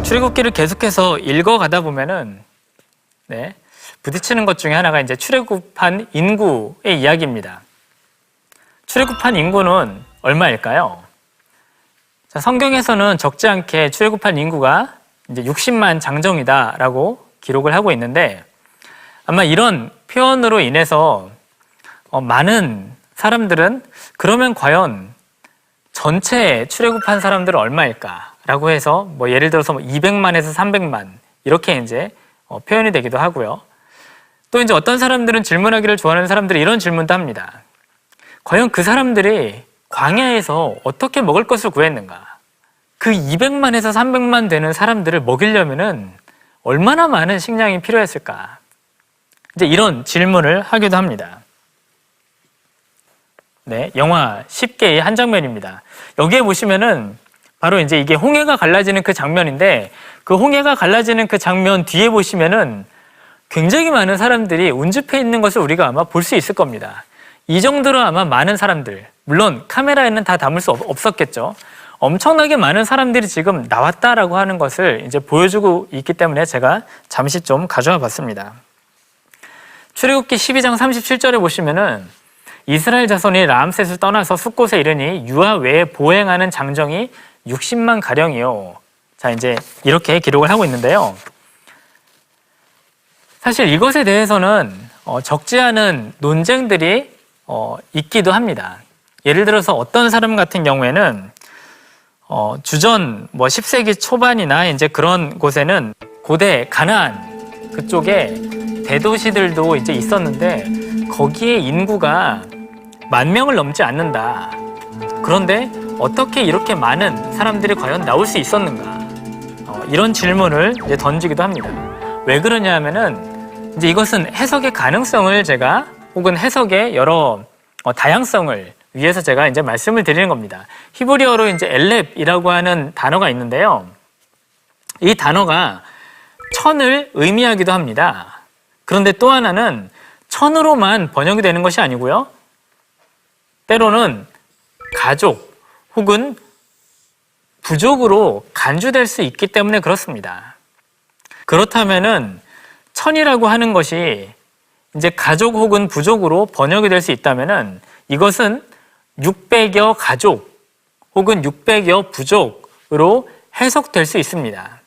출애굽기를 계속해서 읽어가다 보면은 부딪히는 것 중에 하나가 이제 출애굽한 인구의 이야기입니다. 출애굽한 인구는 얼마일까요? 자, 성경에서는 적지 않게 출애굽한 인구가 이제 60만 장정이다라고 기록을 하고 있는데, 아마 이런 표현으로 인해서 많은 사람들은 그러면 과연 전체 출애굽한 사람들은 얼마일까라고 해서 뭐 예를 들어서 200만에서 300만 이렇게 이제 표현이 되기도 하고요. 또 이제 어떤 사람들은 질문하기를 좋아하는 사람들이 이런 질문도 합니다. 과연 그 사람들이 광야에서 어떻게 먹을 것을 구했는가? 그 200만에서 300만 되는 사람들을 먹이려면은 얼마나 많은 식량이 필요했을까? 이제 이런 질문을 하기도 합니다. 영화 10개의 한 장면입니다. 여기에 보시면은 바로 이제 이게 홍해가 갈라지는 그 장면인데, 그 홍해가 갈라지는 그 장면 뒤에 보시면은 굉장히 많은 사람들이 운집해 있는 것을 우리가 아마 볼 수 있을 겁니다. 이 정도로 아마 많은 사람들, 물론 카메라에는 다 담을 수 없었겠죠. 엄청나게 많은 사람들이 지금 나왔다라고 하는 것을 이제 보여주고 있기 때문에 제가 잠시 좀 가져와 봤습니다. 출애굽기 12장 37절에 보시면은 이스라엘 자손이 라암셋을 떠나서 숫곳에 이르니 유아 외에 보행하는 장정이 60만 가량이요. 자, 이제 이렇게 기록을 하고 있는데요. 사실 이것에 대해서는 적지 않은 논쟁들이 있기도 합니다. 예를 들어서 어떤 사람 같은 경우에는 주전 10세기 초반이나 이제 그런 곳에는 고대 가나안 그쪽에 대도시들도 이제 있었는데 거기에 인구가 10,000명을 넘지 않는다. 그런데 어떻게 이렇게 많은 사람들이 과연 나올 수 있었는가? 이런 질문을 이제 던지기도 합니다. 왜 그러냐 하면은 이제 이것은 해석의 가능성을 제가 혹은 해석의 여러 다양성을 위해서 제가 이제 말씀을 드리는 겁니다. 히브리어로 이제 엘렙이라고 하는 단어가 있는데요. 이 단어가 천을 의미하기도 합니다. 그런데 또 하나는 천으로만 번역이 되는 것이 아니고요. 때로는 가족 혹은 부족으로 간주될 수 있기 때문에 그렇습니다. 그렇다면은 천이라고 하는 것이 이제 가족 혹은 부족으로 번역이 될 수 있다면은 이것은 600여 가족 혹은 600여 부족으로 해석될 수 있습니다.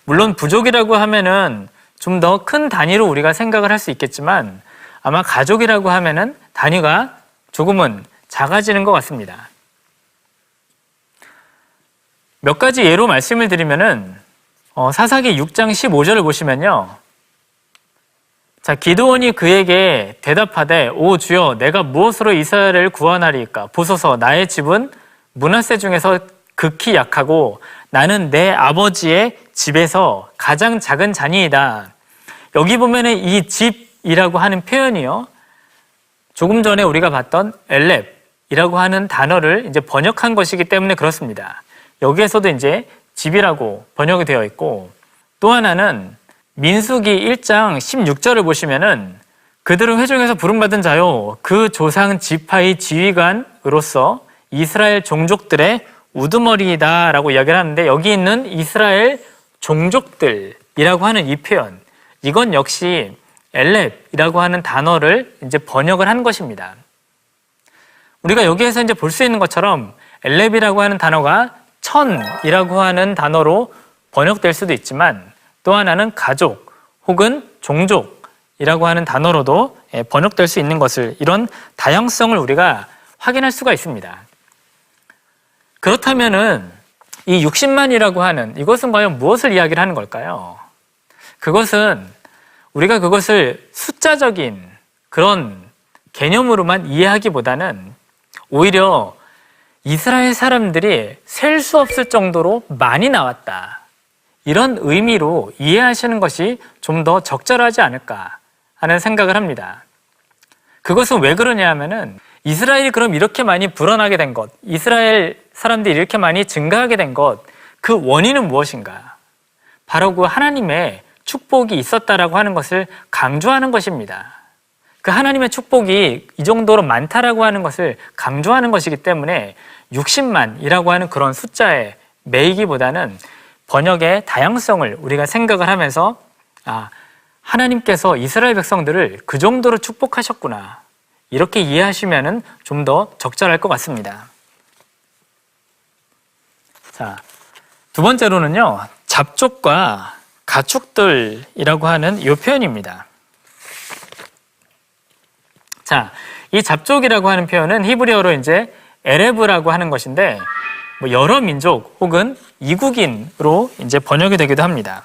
물론 부족이라고 하면은 좀 더 큰 단위로 우리가 생각을 할 수 있겠지만 아마 가족이라고 하면은 단위가 조금은 작아지는 것 같습니다. 몇 가지 예로 말씀을 드리면은 사사기 6장 15절을 보시면요. 자, 기드온이 그에게 대답하되 오 주여 내가 무엇으로 이스라엘을 구원하리이까? 보소서 나의 집은 므낫세 중에서 극히 약하고 나는 내 아버지의 집에서 가장 작은 자니이다. 여기 보면은 이 집이라고 하는 표현이요. 조금 전에 우리가 봤던 엘렙이라고 하는 단어를 이제 번역한 것이기 때문에 그렇습니다. 여기에서도 이제 집이라고 번역이 되어 있고, 또 하나는 민수기 1장 16절을 보시면은 그들은 회중에서 부름받은 자요 그 조상 지파의 지휘관으로서 이스라엘 종족들의 우두머리이다 라고 이야기를 하는데, 여기 있는 이스라엘 종족들이라고 하는 이 표현, 이건 역시 엘렙이라고 하는 단어를 이제 번역을 한 것입니다. 우리가 여기에서 이제 볼 수 있는 것처럼 엘렙이라고 하는 단어가 천이라고 하는 단어로 번역될 수도 있지만, 또 하나는 가족 혹은 종족이라고 하는 단어로도 번역될 수 있는 것을, 이런 다양성을 우리가 확인할 수가 있습니다. 그렇다면은 이 60만이라고 하는 이것은 과연 무엇을 이야기를 하는 걸까요? 그것은 우리가 그것을 숫자적인 그런 개념으로만 이해하기보다는 오히려 이스라엘 사람들이 셀 수 없을 정도로 많이 나왔다, 이런 의미로 이해하시는 것이 좀 더 적절하지 않을까 하는 생각을 합니다. 그것은 왜 그러냐 하면은 이스라엘이 그럼 이렇게 많이 불어나게 된 것, 이스라엘 사람들이 이렇게 많이 증가하게 된 것, 그 원인은 무엇인가? 바로 그 하나님의 축복이 있었다라고 하는 것을 강조하는 것입니다. 그 하나님의 축복이 이 정도로 많다라고 하는 것을 강조하는 것이기 때문에 60만이라고 하는 그런 숫자에 매이기보다는 번역의 다양성을 우리가 생각을 하면서 하나님께서 이스라엘 백성들을 그 정도로 축복하셨구나, 이렇게 이해하시면 좀 더 적절할 것 같습니다. 자, 두 번째로는요, 잡족과 가축들이라고 하는 이 표현입니다. 자, 이 잡족이라고 하는 표현은 히브리어로 이제 에레브라고 하는 것인데, 여러 민족 혹은 이국인으로 이제 번역이 되기도 합니다.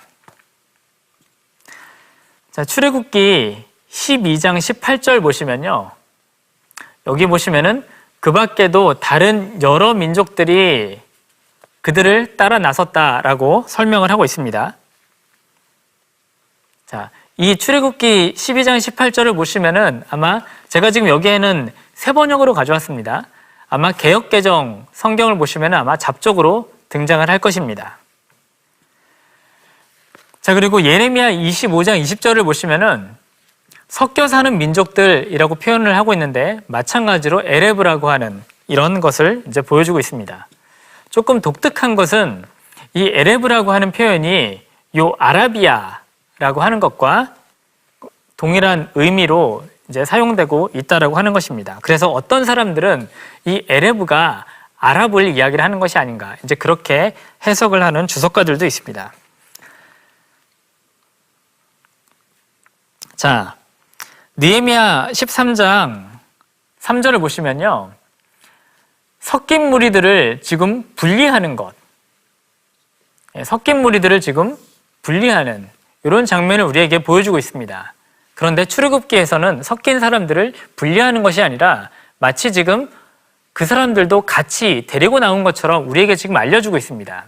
자, 출애굽기 12장 18절 보시면요, 여기 보시면은 그 밖에도 다른 여러 민족들이 그들을 따라 나섰다라고 설명을 하고 있습니다. 자, 이 출애굽기 12장 18절을 보시면은 아마 제가 지금 여기에는 새 번역으로 가져왔습니다. 아마 개역개정 성경을 보시면은 아마 잡족으로 등장을 할 것입니다. 자, 그리고 예레미야 25장 20절을 보시면은 섞여 사는 민족들이라고 표현을 하고 있는데, 마찬가지로 에레브라고 하는 이런 것을 이제 보여주고 있습니다. 조금 독특한 것은 이 에레브라고 하는 표현이 요 아라비아라고 하는 것과 동일한 의미로 이제 사용되고 있다라고 하는 것입니다. 그래서 어떤 사람들은 이 에레브가 아랍을 이야기를 하는 것이 아닌가, 이제 그렇게 해석을 하는 주석가들도 있습니다. 자, 느헤미야 13장 3절을 보시면요, 섞인 무리들을 지금 분리하는 것, 섞인 무리들을 지금 분리하는 이런 장면을 우리에게 보여주고 있습니다. 그런데 출애굽기에서는 섞인 사람들을 분리하는 것이 아니라 마치 지금 그 사람들도 같이 데리고 나온 것처럼 우리에게 지금 알려주고 있습니다.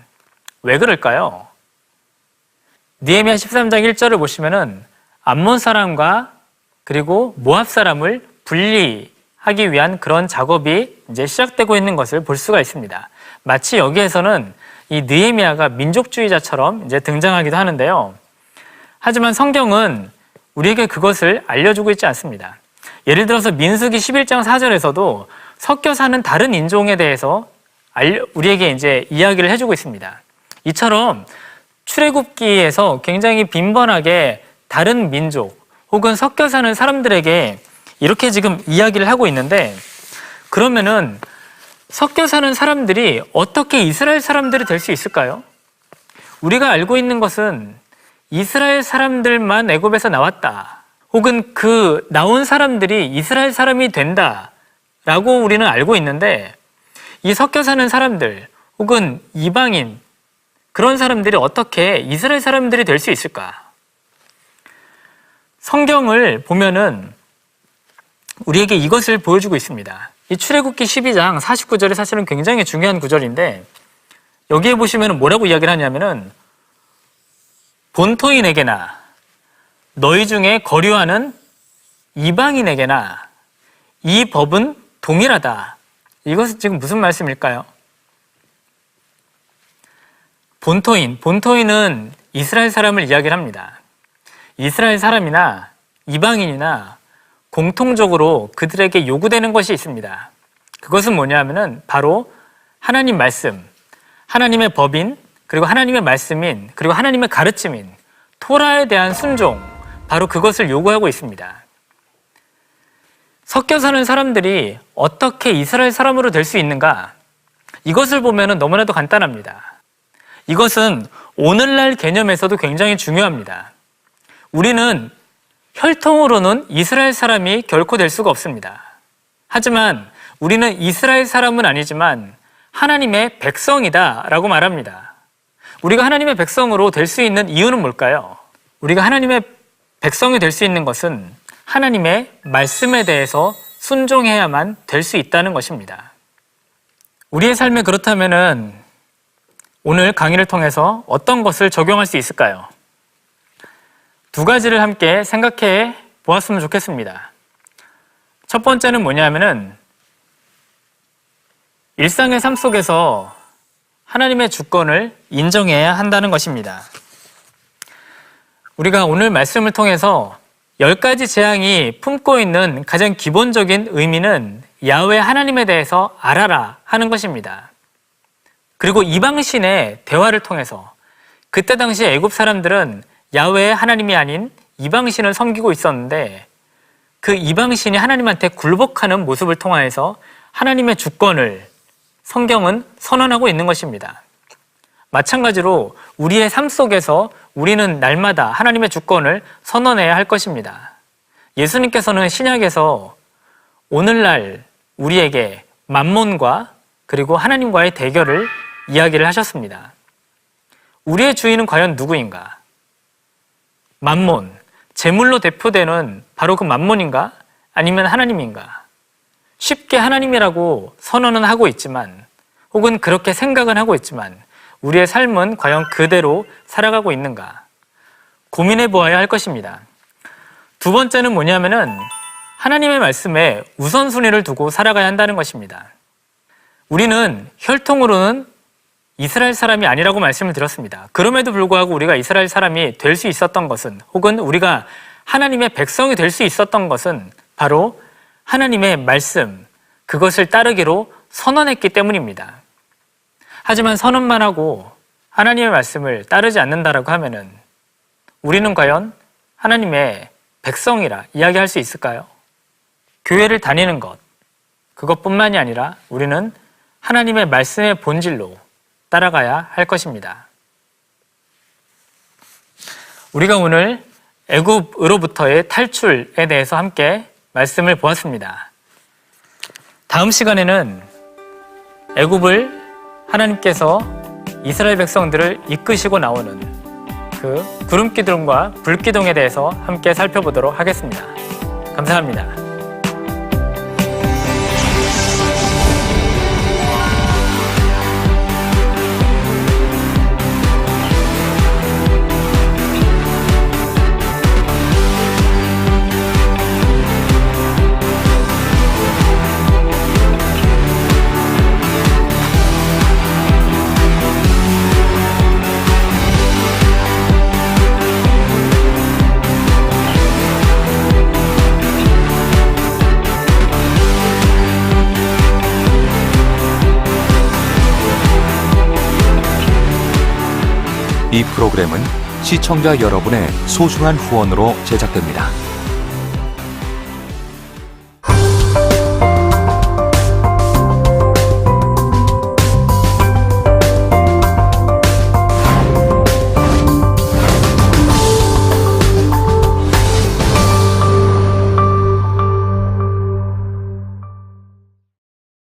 왜 그럴까요? 느헤미야 13장 1절을 보시면은 암몬 사람과 그리고 모압 사람을 분리하기 위한 그런 작업이 이제 시작되고 있는 것을 볼 수가 있습니다. 마치 여기에서는 이 느헤미야가 민족주의자처럼 이제 등장하기도 하는데요. 하지만 성경은 우리에게 그것을 알려주고 있지 않습니다. 예를 들어서 민수기 11장 4절에서도 섞여 사는 다른 인종에 대해서 우리에게 이제 이야기를 해주고 있습니다. 이처럼 출애굽기에서 굉장히 빈번하게 다른 민족 혹은 섞여 사는 사람들에게 이렇게 지금 이야기를 하고 있는데, 그러면은 섞여 사는 사람들이 어떻게 이스라엘 사람들이 될 수 있을까요? 우리가 알고 있는 것은 이스라엘 사람들만 애굽에서 나왔다, 혹은 그 나온 사람들이 이스라엘 사람이 된다라고 우리는 알고 있는데, 이 섞여 사는 사람들 혹은 이방인, 그런 사람들이 어떻게 이스라엘 사람들이 될 수 있을까? 성경을 보면은 우리에게 이것을 보여주고 있습니다. 이 출애굽기 12장 49절이 사실은 굉장히 중요한 구절인데, 여기에 보시면 뭐라고 이야기를 하냐면은 본토인에게나 너희 중에 거류하는 이방인에게나 이 법은 동일하다. 이것은 지금 무슨 말씀일까요? 본토인은 이스라엘 사람을 이야기를 합니다. 이스라엘 사람이나 이방인이나 공통적으로 그들에게 요구되는 것이 있습니다. 그것은 뭐냐면은 바로 하나님 말씀, 하나님의 법인, 그리고 하나님의 말씀인, 그리고 하나님의 가르침인 토라에 대한 순종, 바로 그것을 요구하고 있습니다. 섞여 사는 사람들이 어떻게 이스라엘 사람으로 될 수 있는가? 이것을 보면은 너무나도 간단합니다. 이것은 오늘날 개념에서도 굉장히 중요합니다. 우리는 혈통으로는 이스라엘 사람이 결코 될 수가 없습니다. 하지만 우리는 이스라엘 사람은 아니지만 하나님의 백성이다 라고 말합니다. 우리가 하나님의 백성으로 될 수 있는 이유는 뭘까요? 우리가 하나님의 백성이 될 수 있는 것은 하나님의 말씀에 대해서 순종해야만 될 수 있다는 것입니다. 우리의 삶에 그렇다면은 오늘 강의를 통해서 어떤 것을 적용할 수 있을까요? 두 가지를 함께 생각해 보았으면 좋겠습니다. 첫 번째는 뭐냐면은 일상의 삶 속에서 하나님의 주권을 인정해야 한다는 것입니다. 우리가 오늘 말씀을 통해서 10가지 재앙이 품고 있는 가장 기본적인 의미는 야훼 하나님에 대해서 알아라 하는 것입니다. 그리고 이방신의 대화를 통해서 그때 당시 애굽 사람들은 야훼의 하나님이 아닌 이방신을 섬기고 있었는데 그 이방신이 하나님한테 굴복하는 모습을 통하여서 하나님의 주권을 성경은 선언하고 있는 것입니다. 마찬가지로 우리의 삶 속에서 우리는 날마다 하나님의 주권을 선언해야 할 것입니다. 예수님께서는 신약에서 오늘날 우리에게 만몬과 그리고 하나님과의 대결을 이야기를 하셨습니다. 우리의 주인은 과연 누구인가? 만몬, 재물로 대표되는 바로 그 만몬인가? 아니면 하나님인가? 쉽게 하나님이라고 선언은 하고 있지만 혹은 그렇게 생각은 하고 있지만 우리의 삶은 과연 그대로 살아가고 있는가? 고민해 보아야 할 것입니다. 두 번째는 뭐냐면은 하나님의 말씀에 우선순위를 두고 살아가야 한다는 것입니다. 우리는 혈통으로는 이스라엘 사람이 아니라고 말씀을 드렸습니다. 그럼에도 불구하고 우리가 이스라엘 사람이 될 수 있었던 것은 혹은 우리가 하나님의 백성이 될 수 있었던 것은 바로 하나님의 말씀, 그것을 따르기로 선언했기 때문입니다. 하지만 선언만 하고 하나님의 말씀을 따르지 않는다라고 하면은 우리는 과연 하나님의 백성이라 이야기할 수 있을까요? 교회를 다니는 것, 그것뿐만이 아니라 우리는 하나님의 말씀의 본질로 따라가야 할 것입니다. 우리가 오늘 애굽으로부터의 탈출에 대해서 함께 말씀을 보았습니다. 다음 시간에는 애굽을 하나님께서 이스라엘 백성들을 이끄시고 나오는 그 구름기둥과 불기둥에 대해서 함께 살펴보도록 하겠습니다. 감사합니다. 이 프로그램은 시청자 여러분의 소중한 후원으로 제작됩니다.